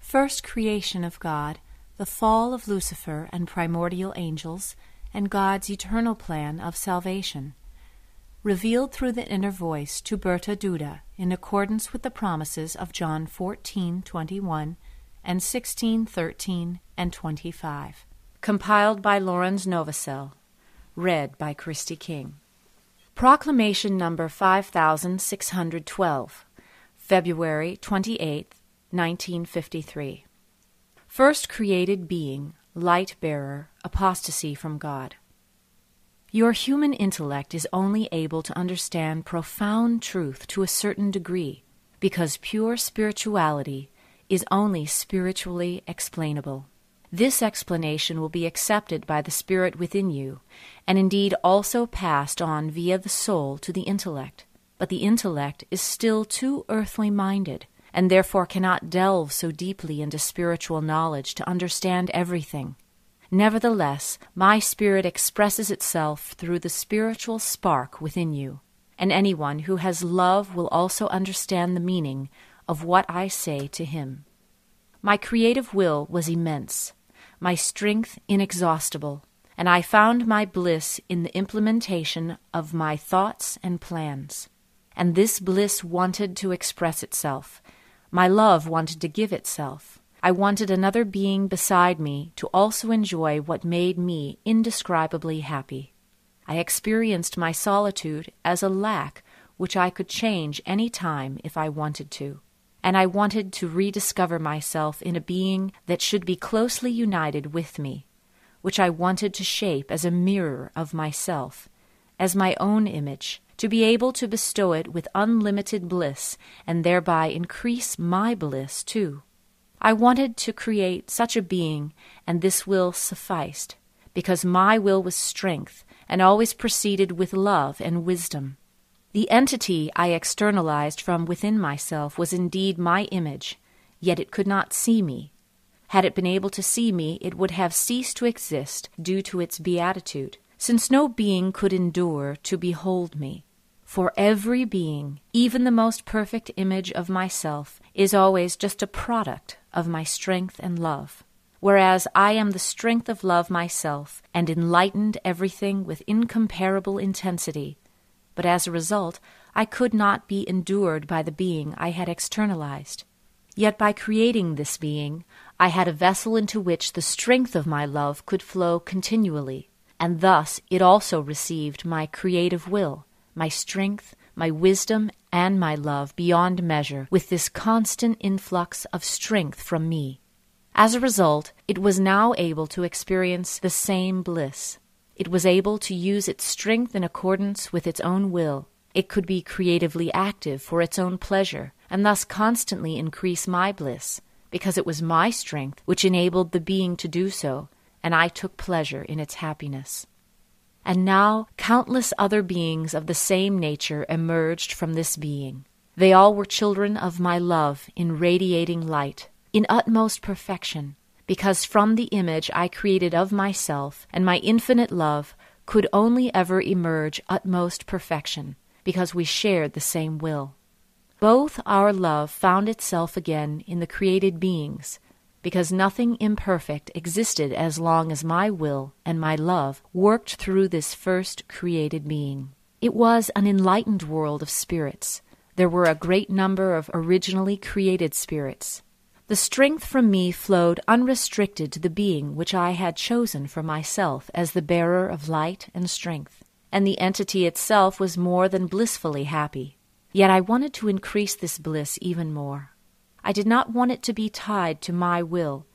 first creation of God, the fall of Lucifer and primordial angels, and God's eternal plan of salvation. Revealed through the inner voice to Berta Duda in accordance with the promises of John 14:21 and 16:13 and 25. Compiled by Lorenz Novosel. Read by Christy King. Proclamation number 5612, February 28, 1953. First created being, light bearer, apostasy from God. Your human intellect is only able to understand profound truth to a certain degree, because pure spirituality is only spiritually explainable. This explanation will be accepted by the spirit within you, and indeed also passed on via the soul to the intellect. But the intellect is still too earthly minded, and therefore cannot delve so deeply into spiritual knowledge to understand everything. Nevertheless, my spirit expresses itself through the spiritual spark within you, and anyone who has love will also understand the meaning of what I say to him. My creative will was immense, my strength inexhaustible, and I found my bliss in the implementation of my thoughts and plans. And this bliss wanted to express itself. My love wanted to give itself. I wanted another being beside me to also enjoy what made me indescribably happy. I experienced my solitude as a lack which I could change any time if I wanted to. And I wanted to rediscover myself in a being that should be closely united with me, which I wanted to shape as a mirror of myself, as my own image, to be able to bestow it with unlimited bliss and thereby increase my bliss too. I wanted to create such a being, and this will sufficed, because my will was strength and always proceeded with love and wisdom. The entity I externalized from within myself was indeed my image, yet it could not see me. Had it been able to see me, it would have ceased to exist due to its beatitude, since no being could endure to behold me. For every being, even the most perfect image of myself, is always just a product of my strength and love, whereas I am the strength of love myself, and enlightened everything with incomparable intensity. But as a result, I could not be endured by the being I had externalized. Yet by creating this being, I had a vessel into which the strength of my love could flow continually, and thus it also received my creative will, my strength, my wisdom, and my love beyond measure, with this constant influx of strength from me. As a result, it was now able to experience the same bliss. It was able to use its strength in accordance with its own will. It could be creatively active for its own pleasure, and thus constantly increase my bliss, because it was my strength which enabled the being to do so, and I took pleasure in its happiness. And now countless other beings of the same nature emerged from this being. They all were children of my love in radiating light, in utmost perfection, because from the image I created of myself and my infinite love could only ever emerge utmost perfection, because we shared the same will. Both our love found itself again in the created beings, because nothing imperfect existed as long as my will and my love worked through this first created being. It was an enlightened world of spirits. There were a great number of originally created spirits. The strength from me flowed unrestricted to the being which I had chosen for myself as the bearer of light and strength, and the entity itself was more than blissfully happy. Yet I wanted to increase this bliss even more. I did not want it to be tied to my will,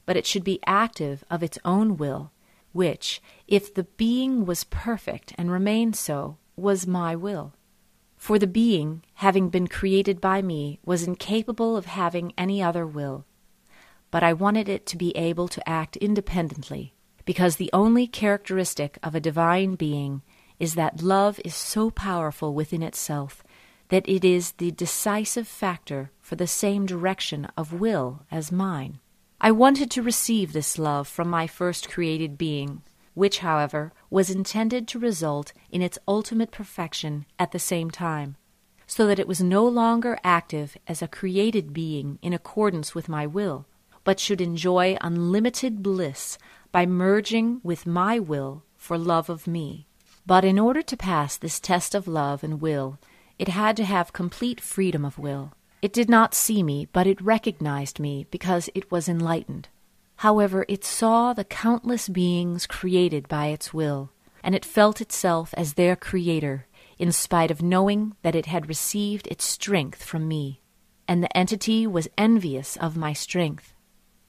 but it should be active of its own will, which, if the being was perfect and remained so, was my will. For the being, having been created by me, was incapable of having any other will. But I wanted it to be able to act independently, because the only characteristic of a divine being is that love is so powerful within itself that it is the decisive factor for the same direction of will as mine. I wanted to receive this love from my first created being, which, however, was intended to result in its ultimate perfection at the same time, so that it was no longer active as a created being in accordance with my will, but should enjoy unlimited bliss by merging with my will for love of me. But in order to pass this test of love and will, it had to have complete freedom of will. It did not see me, but it recognized me because it was enlightened. However, it saw the countless beings created by its will, and it felt itself as their creator, in spite of knowing that it had received its strength from me, and the entity was envious of my strength.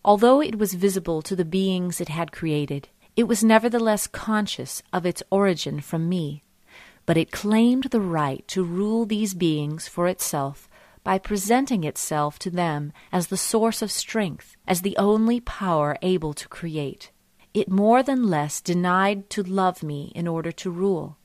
Although it was visible to the beings it had created, it was nevertheless conscious of its origin from me, but it claimed the right to rule these beings for itself by presenting itself to them as the source of strength, as the only power able to create. It more than less denied to love me in order to rule.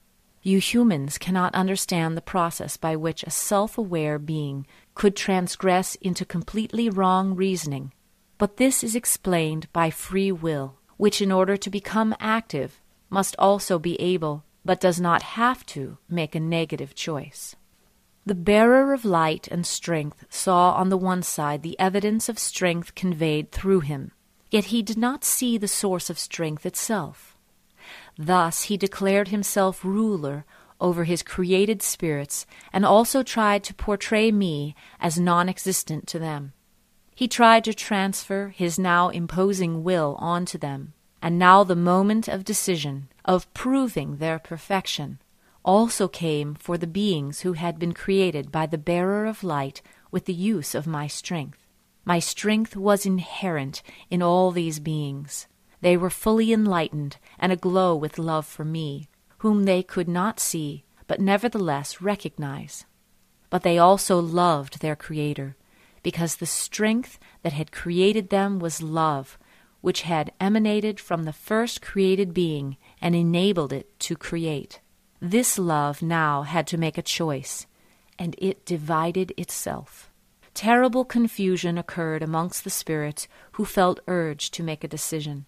You humans cannot understand the process by which a self-aware being could transgress into completely wrong reasoning, but this is explained by free will, which in order to become active must also be able, but does not have to, make a negative choice. The bearer of light and strength saw on the one side the evidence of strength conveyed through him, yet he did not see the source of strength itself. Thus he declared himself ruler over his created spirits and also tried to portray me as non-existent to them. He tried to transfer his now imposing will onto them, and now the moment of decision, of proving their perfection, also came for the beings who had been created by the bearer of light with the use of my strength. My strength was inherent in all these beings. They were fully enlightened and aglow with love for me, whom they could not see, but nevertheless recognize. But they also loved their Creator, because the strength that had created them was love, which had emanated from the first created being and enabled it to create. This love now had to make a choice, and it divided itself. Terrible confusion occurred amongst the spirits who felt urged to make a decision.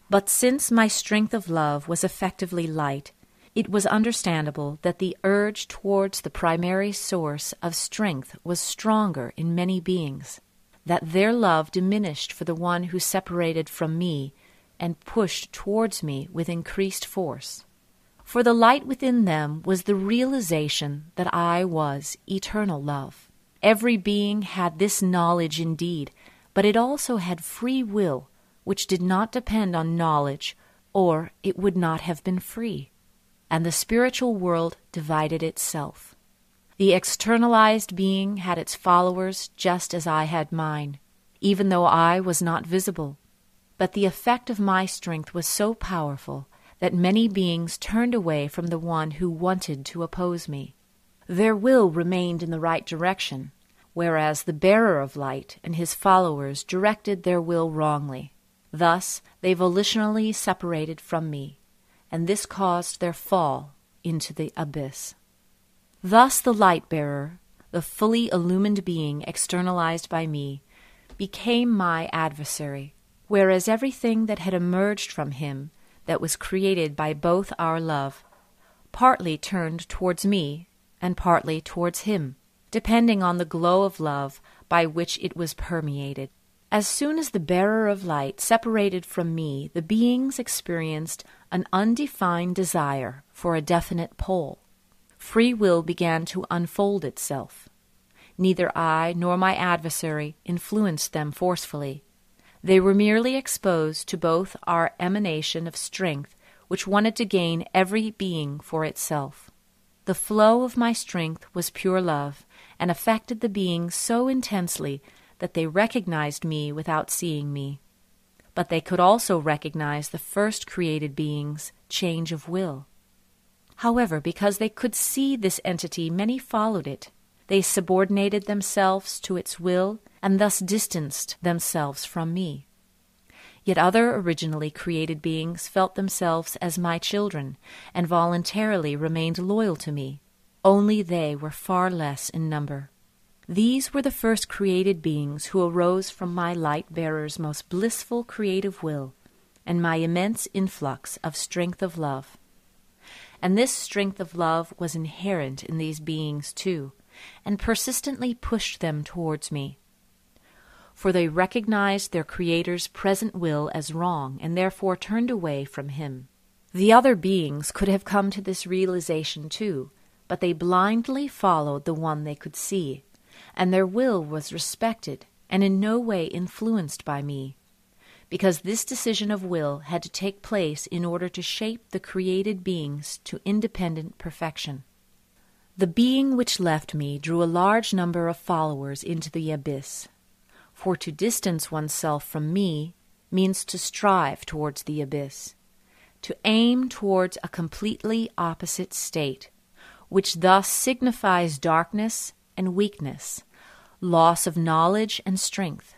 But since my strength of love was effectively light, it was understandable that the urge towards the primary source of strength was stronger in many beings, that their love diminished for the one who separated from me and pushed towards me with increased force. For the light within them was the realization that I was eternal love. Every being had this knowledge indeed, but it also had free will, which did not depend on knowledge, or it would not have been free. And the spiritual world divided itself. The externalized being had its followers just as I had mine, even though I was not visible. But the effect of my strength was so powerful that many beings turned away from the one who wanted to oppose me. Their will remained in the right direction, whereas the bearer of light and his followers directed their will wrongly. Thus they volitionally separated from me, and this caused their fall into the abyss. Thus the light-bearer, the fully illumined being externalized by me, became my adversary, whereas everything that had emerged from him, that was created by both our love, partly turned towards me and partly towards him, depending on the glow of love by which it was permeated. As soon as the bearer of light separated from me, the beings experienced an undefined desire for a definite pole. Free will began to unfold itself. Neither I nor my adversary influenced them forcefully. They were merely exposed to both our emanation of strength, which wanted to gain every being for itself. The flow of my strength was pure love, and affected the beings so intensely that they recognized me without seeing me. But they could also recognize the first created being's change of will. However, because they could see this entity, many followed it. They subordinated themselves to its will and thus distanced themselves from me. Yet other originally created beings felt themselves as my children and voluntarily remained loyal to me. Only they were far less in number. These were the first created beings who arose from my light-bearer's most blissful creative will and my immense influx of strength of love. And this strength of love was inherent in these beings too, and persistently pushed them towards me. for they recognized their Creator's present will as wrong and therefore turned away from him. The other beings could have come to this realization too, but they blindly followed the one they could see, and their will was respected and in no way influenced by me, because this decision of will had to take place in order to shape the created beings to independent perfection. The being which left me drew a large number of followers into the abyss, for to distance oneself from me means to strive towards the abyss, to aim towards a completely opposite state, which thus signifies darkness and weakness, loss of knowledge and strength,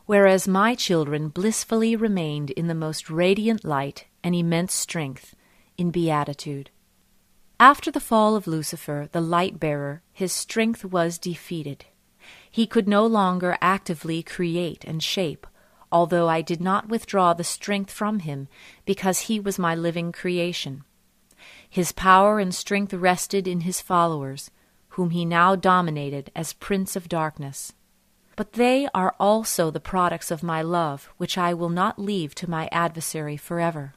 whereas my children blissfully remained in the most radiant light and immense strength, in beatitude. After the fall of Lucifer, the light-bearer, his strength was defeated. He could no longer actively create and shape, although I did not withdraw the strength from him, because he was my living creation. His power and strength rested in his followers, whom he now dominated as Prince of Darkness. But they are also the products of my love, which I will not leave to my adversary forever.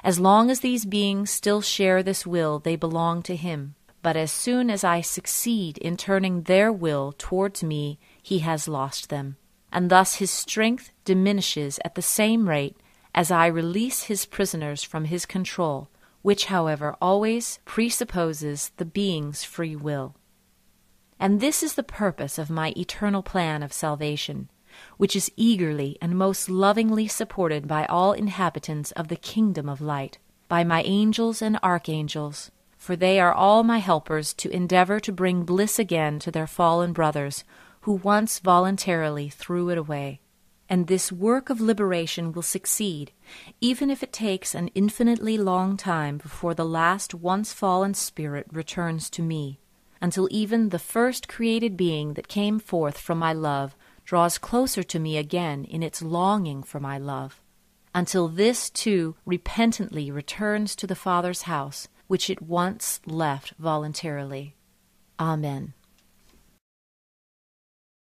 As long as these beings still share this will, they belong to him. But as soon as I succeed in turning their will towards me, he has lost them, and thus his strength diminishes at the same rate as I release his prisoners from his control, which, however, always presupposes the being's free will. And this is the purpose of my eternal plan of salvation, which is eagerly and most lovingly supported by all inhabitants of the kingdom of light, by my angels and archangels, for they are all my helpers to endeavor to bring bliss again to their fallen brothers, who once voluntarily threw it away. And this work of liberation will succeed, even if it takes an infinitely long time before the last once-fallen spirit returns to me, until even the first created being that came forth from my love draws closer to me again in its longing for my love, until this too repentantly returns to the Father's house, which it once left voluntarily. Amen.